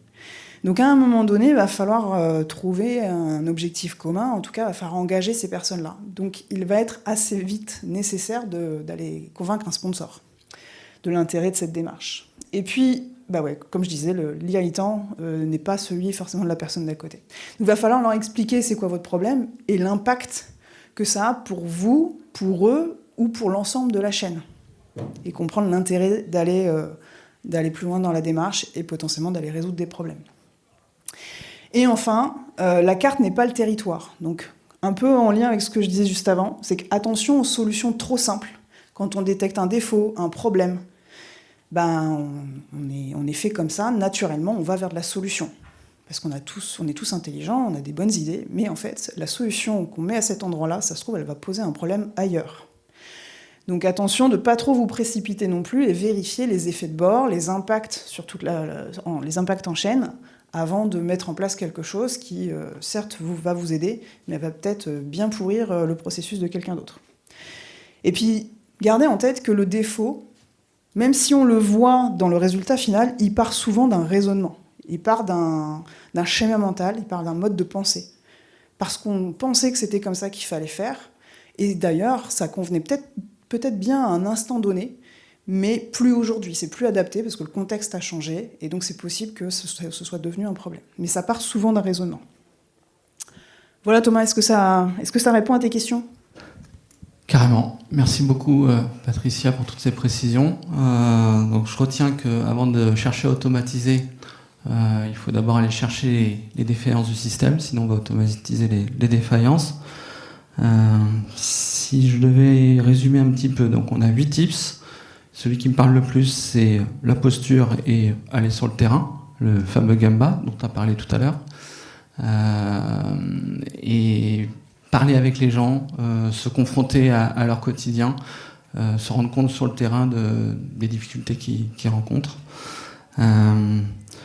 Donc à un moment donné, il va falloir trouver un objectif commun, en tout cas, il va falloir engager ces personnes-là. Donc il va être assez vite nécessaire d'aller convaincre un sponsor de l'intérêt de cette démarche. Et puis, comme je disais, l'irritant n'est pas celui forcément de la personne d'à côté. Donc il va falloir leur expliquer c'est quoi votre problème et l'impact que ça a pour vous, pour eux ou pour l'ensemble de la chaîne. Et comprendre l'intérêt d'aller plus loin dans la démarche et potentiellement d'aller résoudre des problèmes. Et enfin, la carte n'est pas le territoire. Donc, un peu en lien avec ce que je disais juste avant, c'est qu'attention aux solutions trop simples. Quand on détecte un défaut, un problème, on est fait comme ça, naturellement, on va vers de la solution. Parce on est tous intelligents, on a des bonnes idées, mais en fait, la solution qu'on met à cet endroit-là, ça se trouve, elle va poser un problème ailleurs. Donc attention de ne pas trop vous précipiter non plus et vérifier les effets de bord, les impacts sur les impacts en chaîne, avant de mettre en place quelque chose qui, certes, va vous aider, mais va peut-être bien pourrir le processus de quelqu'un d'autre. Et puis, gardez en tête que le défaut, même si on le voit dans le résultat final, il part souvent d'un raisonnement. Il part d'un schéma mental, il part d'un mode de pensée. Parce qu'on pensait que c'était comme ça qu'il fallait faire, et d'ailleurs, ça convenait peut-être bien à un instant donné, mais plus aujourd'hui, c'est plus adapté parce que le contexte a changé, et donc c'est possible que ce soit devenu un problème. Mais ça part souvent d'un raisonnement. Voilà Thomas, est-ce que ça répond à tes questions ? Carrément. Merci beaucoup Patricia pour toutes ces précisions. Donc je retiens qu'avant de chercher à automatiser, il faut d'abord aller chercher les défaillances du système, sinon on va automatiser les défaillances. Si je devais résumer un petit peu, donc on a 8 tips. Celui qui me parle le plus, c'est la posture et aller sur le terrain, le fameux Gamba dont tu as parlé tout à l'heure. Et parler avec les gens, se confronter à leur quotidien, se rendre compte sur le terrain des difficultés qu'ils rencontrent.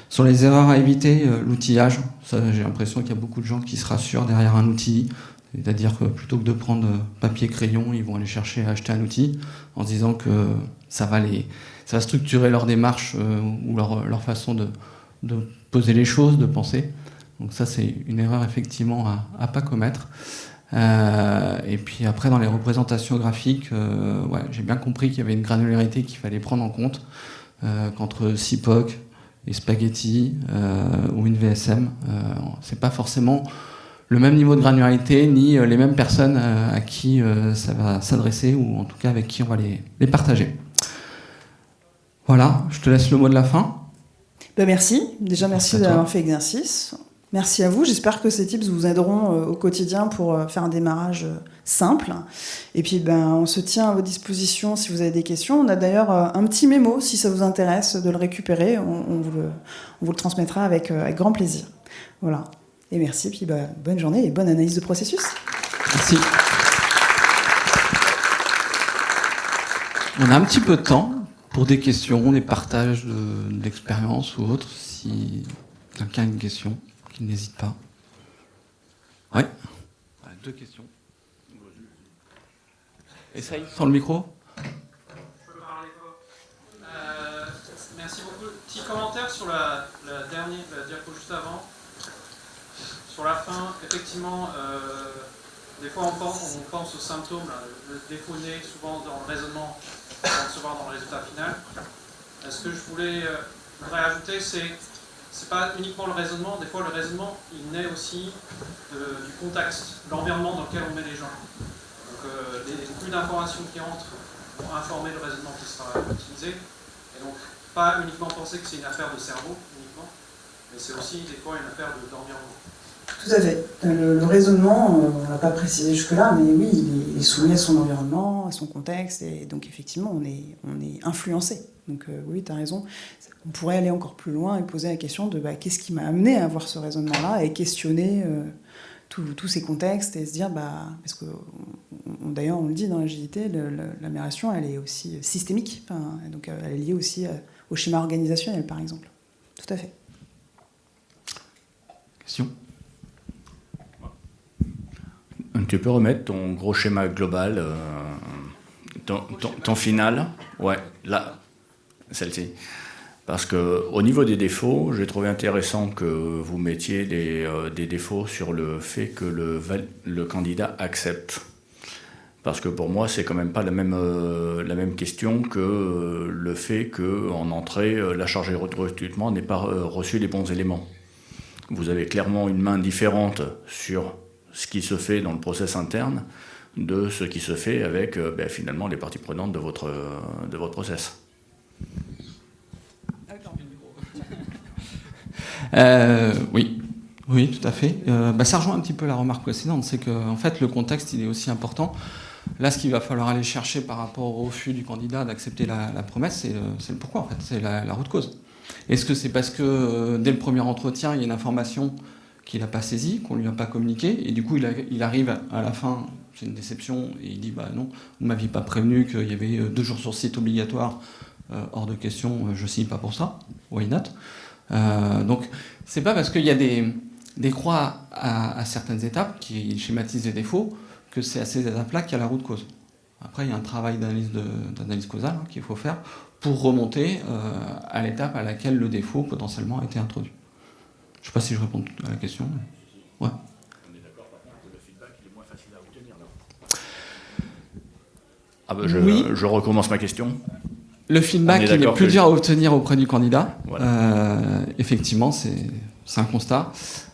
Sur les erreurs à éviter, l'outillage, ça, j'ai l'impression qu'il y a beaucoup de gens qui se rassurent derrière un outil. C'est-à-dire que plutôt que de prendre papier, crayon, ils vont aller chercher à acheter un outil en se disant que ça va structurer leur démarche ou leur façon de poser les choses, de penser. Donc ça, c'est une erreur effectivement à pas commettre. Et puis après, dans les représentations graphiques, j'ai bien compris qu'il y avait une granularité qu'il fallait prendre en compte qu'entre CIPOC et Spaghetti ou une VSM, c'est pas forcément le même niveau de granularité, ni les mêmes personnes à qui ça va s'adresser, ou en tout cas avec qui on va les partager. Voilà, je te laisse le mot de la fin. Merci. Déjà, merci d'avoir fait l'exercice. Merci à vous. J'espère que ces tips vous aideront au quotidien pour faire un démarrage simple. Et puis, on se tient à votre disposition si vous avez des questions. On a d'ailleurs un petit mémo, si ça vous intéresse de le récupérer. On vous le transmettra avec grand plaisir. Voilà. Et merci, puis bonne journée et bonne analyse de processus. Merci. On a un petit peu de temps pour des questions, des partages d'expériences ou autres. Si quelqu'un a une question, qu'il n'hésite pas. Oui. 2 questions. Essaye, sans le micro. Je peux parler fort. Merci beaucoup. Petit commentaire sur la diapo juste avant. Sur la fin, effectivement, des fois on pense aux symptômes. Là, le défaut naît souvent dans le raisonnement, avant de se voir dans le résultat final. Ce que je voudrais ajouter, c'est pas uniquement le raisonnement. Des fois, le raisonnement, il naît aussi du contexte, l'environnement dans lequel on met les gens. Donc, les flux d'informations qui entrent vont informer le raisonnement qui sera utilisé. Et donc, pas uniquement penser que c'est une affaire de cerveau, uniquement, mais c'est aussi des fois une affaire d'environnement. Tout à fait. Le raisonnement, on ne l'a pas précisé jusque-là, mais oui, il est soumis à son environnement, à son contexte, et donc effectivement, on est influencé. Donc oui, tu as raison. On pourrait aller encore plus loin et poser la question de qu'est-ce qui m'a amené à avoir ce raisonnement-là, et questionner tous ces contextes, et se dire, parce que d'ailleurs, on le dit dans l'agilité, l'amélioration, elle est aussi systémique, donc elle est liée aussi au schéma organisationnel, par exemple. Tout à fait. Question ? Tu peux remettre ton gros schéma global, ton final ? Ouais, là. celle-ci. Parce qu'au niveau des défauts, j'ai trouvé intéressant que vous mettiez des défauts sur le fait que le candidat accepte. Parce que pour moi, c'est quand même pas la même question que le fait qu'en entrée, la chargée de recrutement n'ait pas reçu les bons éléments. Vous avez clairement une main différente sur ce qui se fait dans le process interne de ce qui se fait avec finalement les parties prenantes de votre process. Oui, tout à fait. Ça rejoint un petit peu la remarque précédente, c'est que en fait, le contexte, il est aussi important. Là, ce qu'il va falloir aller chercher par rapport au refus du candidat d'accepter la promesse, c'est le pourquoi, en fait, c'est la route cause. Est-ce que c'est parce que dès le premier entretien, il y a une information qu'il n'a pas saisie, qu'on ne lui a pas communiquée, et du coup, il arrive à la fin, c'est une déception, et il dit non, vous ne m'aviez pas prévenu qu'il y avait 2 jours sur site obligatoires, hors de question, je ne signe pas pour ça, why not ? Donc, c'est pas parce qu'il y a des croix à certaines étapes qui schématisent les défauts que c'est à ces étapes-là qu'il y a la route cause. Après, il y a un travail d'analyse causale qu'il faut faire pour remonter à l'étape à laquelle le défaut potentiellement a été introduit. Je ne sais pas si je réponds à la question. Mais... Ouais. On est d'accord par contre que le feedback il est moins facile à obtenir là. Je recommence ma question. Le feedback, il est plus dur à obtenir auprès du candidat. Voilà. Effectivement, c'est un constat.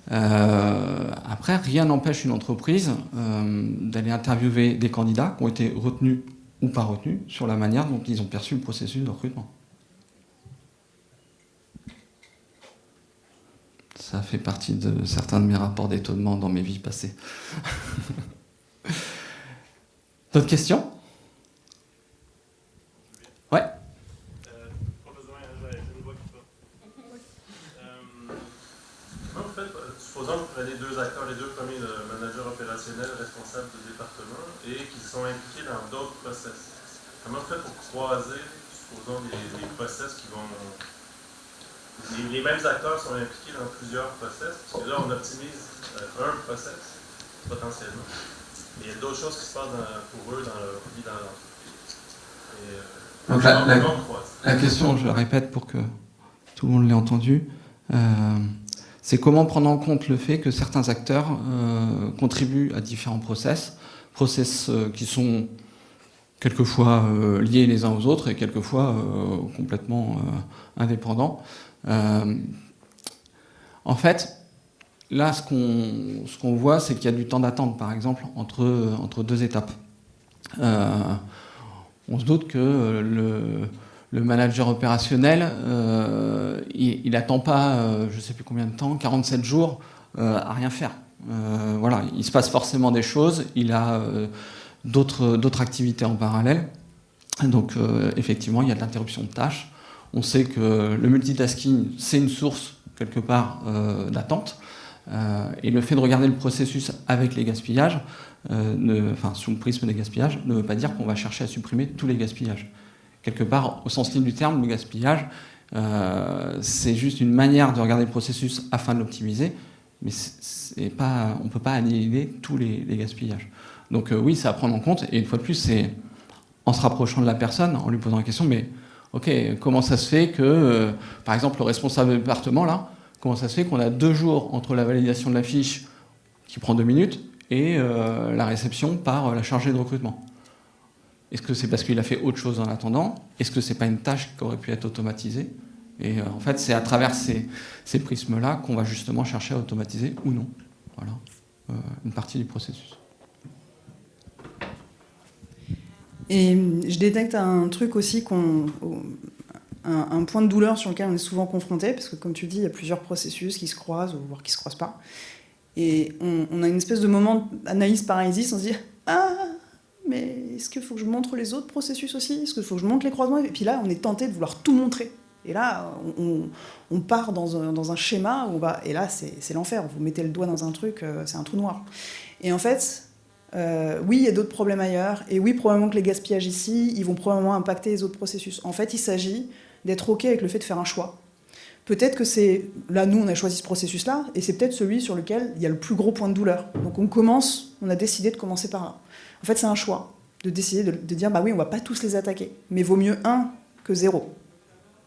Après, rien n'empêche une entreprise d'aller interviewer des candidats qui ont été retenus ou pas retenus sur la manière dont ils ont perçu le processus de recrutement. Ça fait partie de certains de mes rapports d'étonnement dans mes vies passées. D'autres questions ? Ouais. Comment vous faites, supposons que vous prenez 2 acteurs, les 2 premiers managers opérationnels responsables du département et qui sont impliqués dans d'autres process. Comment vous faites pour croiser, supposons, les process qui vont... Les mêmes acteurs sont impliqués dans plusieurs process, parce que là, on optimise un process, potentiellement. Mais il y a d'autres choses qui se passent pour eux dans leur vie dans l'entreprise. La question, je la répète pour que tout le monde l'ait entendu, c'est comment prendre en compte le fait que certains acteurs contribuent à différents process qui sont quelquefois liés les uns aux autres et quelquefois complètement indépendants. En fait, là, ce qu'on voit, c'est qu'il y a du temps d'attente, par exemple, entre 2 étapes. On se doute que le manager opérationnel, il n'attend pas, je ne sais plus combien de temps, 47 jours à rien faire. Voilà, il se passe forcément des choses, il a d'autres activités en parallèle. Donc, effectivement, il y a de l'interruption de tâches. On sait que le multitasking, c'est une source, quelque part, d'attente. Et le fait de regarder le processus avec les gaspillages, sous le prisme des gaspillages, ne veut pas dire qu'on va chercher à supprimer tous les gaspillages. Quelque part, au sens libre du terme, le gaspillage, c'est juste une manière de regarder le processus afin de l'optimiser, mais on ne peut pas annihiler tous les gaspillages. Donc oui, c'est à prendre en compte, et une fois de plus, c'est en se rapprochant de la personne, en lui posant la question, mais ok, comment ça se fait que, par exemple, le responsable de département, là, comment ça se fait qu'on a 2 jours entre la validation de la fiche, qui prend 2 minutes, et la réception par la chargée de recrutement ? Est-ce que c'est parce qu'il a fait autre chose en attendant ? Est-ce que c'est pas une tâche qui aurait pu être automatisée ? Et en fait, c'est à travers ces prismes-là qu'on va justement chercher à automatiser ou non. Voilà, une partie du processus. Et je détecte un truc aussi, un point de douleur sur lequel on est souvent confronté, parce que comme tu dis, il y a plusieurs processus qui se croisent, voire qui ne se croisent pas. Et on a une espèce de moment d'analyse paralysis, on se dit « Ah, mais est-ce qu'il faut que je montre les autres processus aussi ? Est-ce qu'il faut que je montre les croisements ?» Et puis là, on est tenté de vouloir tout montrer. Et là, on part dans un schéma, et là, c'est l'enfer. Vous mettez le doigt dans un truc, c'est un trou noir. Et en fait... oui, il y a d'autres problèmes ailleurs, et oui, probablement que les gaspillages ici, ils vont probablement impacter les autres processus. En fait, il s'agit d'être OK avec le fait de faire un choix. Peut-être que c'est... Là, nous, on a choisi ce processus-là, et c'est peut-être celui sur lequel il y a le plus gros point de douleur. Donc on a décidé de commencer par là. En fait, c'est un choix, de décider de dire, bah oui, on va pas tous les attaquer, mais vaut mieux 1 que 0.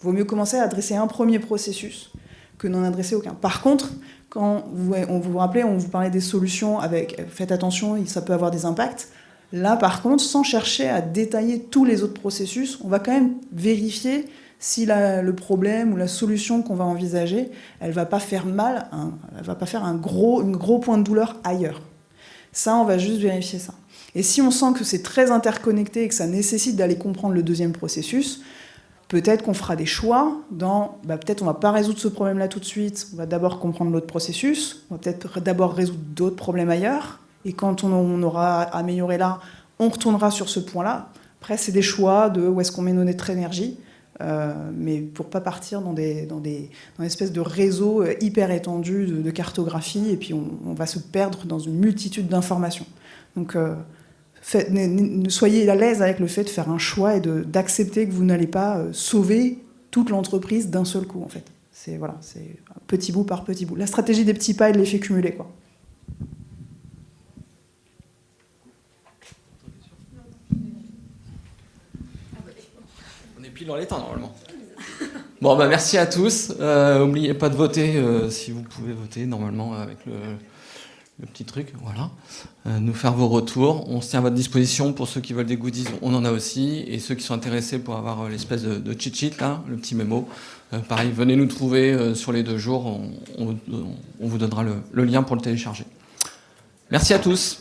Vaut mieux commencer à adresser un premier processus que n'en adresser aucun. Par contre, quand on vous rappelez, on vous parlait des solutions avec « faites attention, ça peut avoir des impacts », là, par contre, sans chercher à détailler tous les autres processus, on va quand même vérifier si le problème ou la solution qu'on va envisager, elle ne va pas faire mal, elle ne va pas faire un gros point de douleur ailleurs. Ça, on va juste vérifier ça. Et si on sent que c'est très interconnecté et que ça nécessite d'aller comprendre le deuxième processus, peut-être qu'on fera des choix dans, peut-être on ne va pas résoudre ce problème-là tout de suite, on va d'abord comprendre l'autre processus, on va peut-être d'abord résoudre d'autres problèmes ailleurs, et quand on aura amélioré là, on retournera sur ce point-là. Après, c'est des choix de où est-ce qu'on met notre énergie, mais pour ne pas partir dans une espèce de réseau hyper étendu de cartographie, et puis on va se perdre dans une multitude d'informations. Donc, soyez à l'aise avec le fait de faire un choix et d'accepter que vous n'allez pas sauver toute l'entreprise d'un seul coup, en fait. C'est petit bout par petit bout. La stratégie des petits pas et de l'effet cumulé, quoi. On est pile dans les temps, normalement. Bon, merci à tous. N'oubliez pas de voter, si vous pouvez voter, normalement, avec le petit truc, voilà. Nous faire vos retours. On se tient à votre disposition pour ceux qui veulent des goodies, on en a aussi. Et ceux qui sont intéressés pour avoir l'espèce de cheat sheet, là, le petit mémo. Pareil, venez nous trouver sur les 2 jours. On vous donnera le lien pour le télécharger. Merci à tous.